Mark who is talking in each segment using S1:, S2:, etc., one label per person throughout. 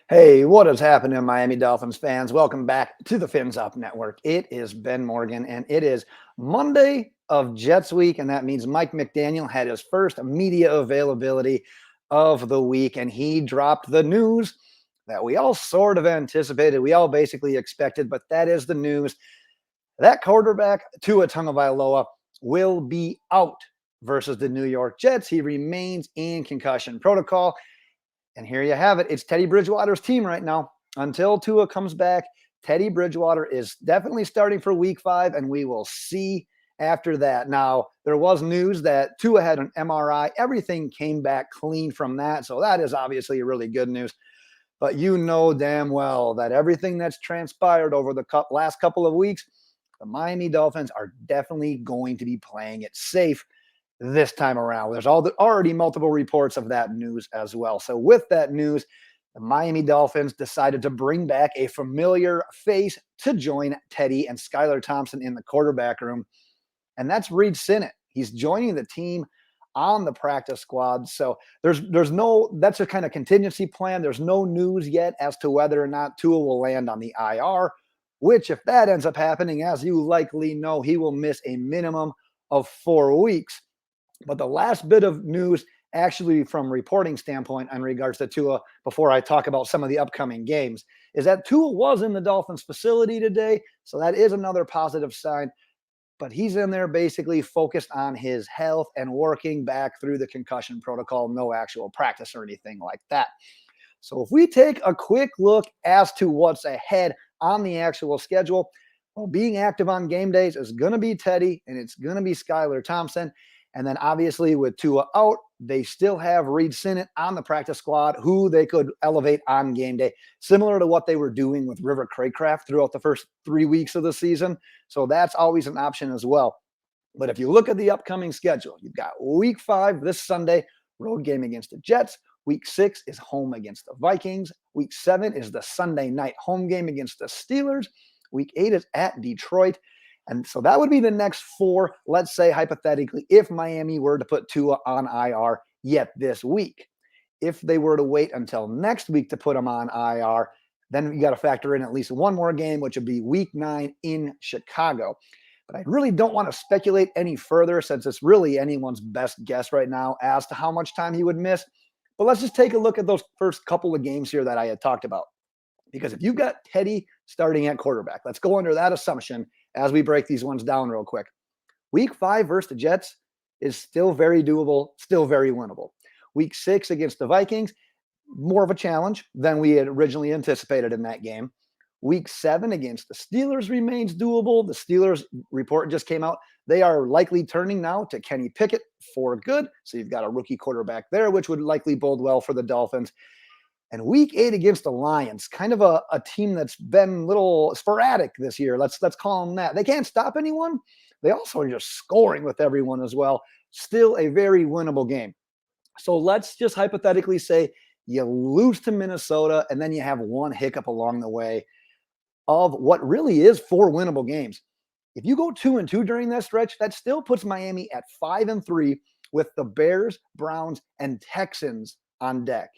S1: Hey, what is happening, Miami Dolphins fans? Welcome back to the Fins Up Network. It is Ben Morgan, and it is Monday of Jets week, and that means Mike McDaniel had his first media availability of the week, and he dropped the news that we all sort of anticipated, we all basically expected, but that is the news. That quarterback, Tua Tagovailoa, will be out versus the New York Jets. He remains in concussion protocol. And here you have it. It's Teddy Bridgewater's team right now. Until Tua comes back, Teddy Bridgewater is definitely starting for week 5, and we will see after that. Now, there was news that Tua had an MRI. Everything came back clean from that. So that is obviously really good news. But you know damn well that everything that's transpired over the last couple of weeks, the Miami Dolphins are definitely going to be playing it safe this time around. There's already multiple reports of that news as well. So with that news, the Miami Dolphins decided to bring back a familiar face to join Teddy and Skylar Thompson in the quarterback room, and that's Reid Sinnett. He's joining the team on the practice squad. So there's no, that's a kind of contingency plan. There's no news yet as to whether or not Tua will land on the IR, which if that ends up happening, as you likely know, he will miss a minimum of 4 weeks. But the last bit of news, actually, from reporting standpoint in regards to Tua, before I talk about some of the upcoming games, is that Tua was in the Dolphins facility today. So that is another positive sign. But he's in there basically focused on his health and working back through the concussion protocol, no actual practice or anything like that. So if we take a quick look as to what's ahead on the actual schedule, well, being active on game days is going to be Teddy and it's going to be Skylar Thompson. And then obviously with Tua out, they still have Reid Sinnett on the practice squad who they could elevate on game day, similar to what they were doing with River Craycraft throughout the first 3 weeks of the season. So that's always an option as well. But if you look at the upcoming schedule, you've got week 5 this Sunday, road game against the Jets. Week 6 is home against the Vikings. Week 7 is the Sunday night home game against the Steelers. Week 8 is at Detroit. And so that would be the next 4, let's say hypothetically, if Miami were to put Tua on IR yet this week. If they were to wait until next week to put him on IR, then you got to factor in at least one more game, which would be week 9 in Chicago. But I really don't want to speculate any further since it's really anyone's best guess right now as to how much time he would miss. But let's just take a look at those first couple of games here that I had talked about. Because if you've got Teddy starting at quarterback, let's go under that assumption as we break these ones down real quick. Week 5 versus the Jets is still very doable, still very winnable. Week 6 against the Vikings, more of a challenge than we had originally anticipated in that game. Week 7 against the Steelers remains doable. The Steelers report just came out. They are likely turning now to Kenny Pickett for good. So you've got a rookie quarterback there, which would likely bode well for the Dolphins. And week 8 against the Lions, kind of a team that's been a little sporadic this year. Let's call them that. They can't stop anyone. They also are just scoring with everyone as well. Still a very winnable game. So let's just hypothetically say you lose to Minnesota and then you have one hiccup along the way of what really is 4 winnable games. If you go 2-2 during that stretch, that still puts Miami at 5-3 with the Bears, Browns, and Texans on deck.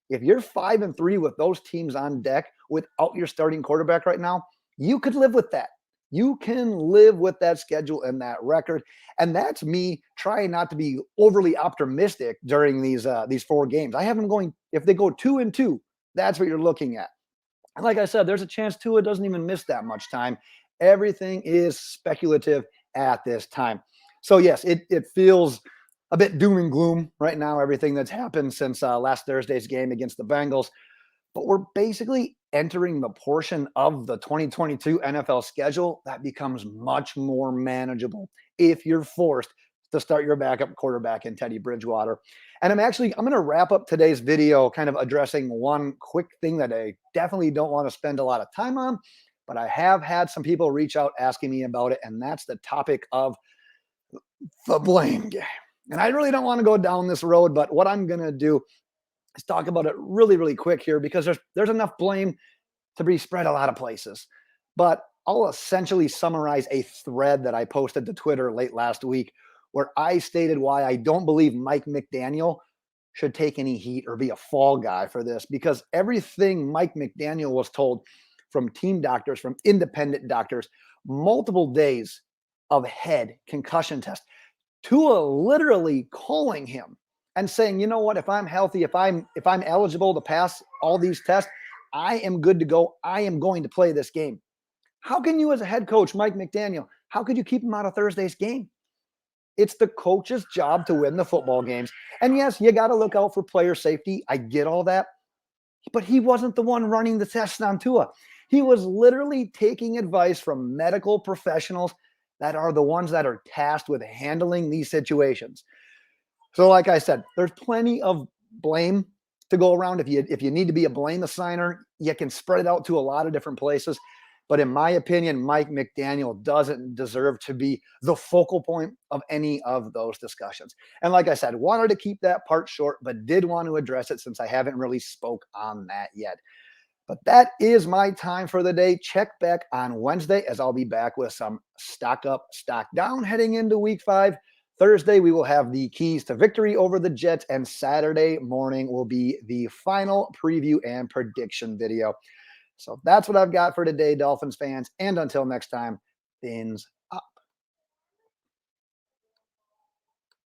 S1: If you're 5-3 with those teams on deck without your starting quarterback right now, you could live with that. You can live with that schedule and that record. And that's me trying not to be overly optimistic during these 4 games. I have them going, if they go 2-2, that's what you're looking at. And like I said, there's a chance Tua doesn't even miss that much time. Everything is speculative at this time. So yes, it feels a bit doom and gloom right now, everything that's happened since last Thursday's game against the Bengals. But we're basically entering the portion of the 2022 NFL schedule that becomes much more manageable if you're forced to start your backup quarterback in Teddy Bridgewater. And I'm going to wrap up today's video kind of addressing one quick thing that I definitely don't want to spend a lot of time on, but I have had some people reach out asking me about it, and that's the topic of the blame game. And I really don't want to go down this road, but what I'm going to do is talk about it really, really quick here because there's enough blame to be spread a lot of places. But I'll essentially summarize a thread that I posted to Twitter late last week where I stated why I don't believe Mike McDaniel should take any heat or be a fall guy for this, because everything Mike McDaniel was told from team doctors, from independent doctors, multiple days of head concussion test, Tua literally calling him and saying, you know what, if I'm healthy, if I'm eligible to pass all these tests, I am good to go. I am going to play this game. How can you, as a head coach, Mike McDaniel, how could you keep him out of Thursday's game? It's the coach's job to win the football games. And yes, you got to look out for player safety. I get all that. But he wasn't the one running the tests on Tua. He was literally taking advice from medical professionals that are the ones that are tasked with handling these situations. So like I said, there's plenty of blame to go around. If you need to be a blame assigner, you can spread it out to a lot of different places. But in my opinion, Mike McDaniel doesn't deserve to be the focal point of any of those discussions. And like I said, wanted to keep that part short, but did want to address it since I haven't really spoke on that yet. But that is my time for the day. Check back on Wednesday, as I'll be back with some stock up, stock down heading into week 5. Thursday, we will have the keys to victory over the Jets, and Saturday morning will be the final preview and prediction video. So that's what I've got for today, Dolphins fans. And until next time, Fins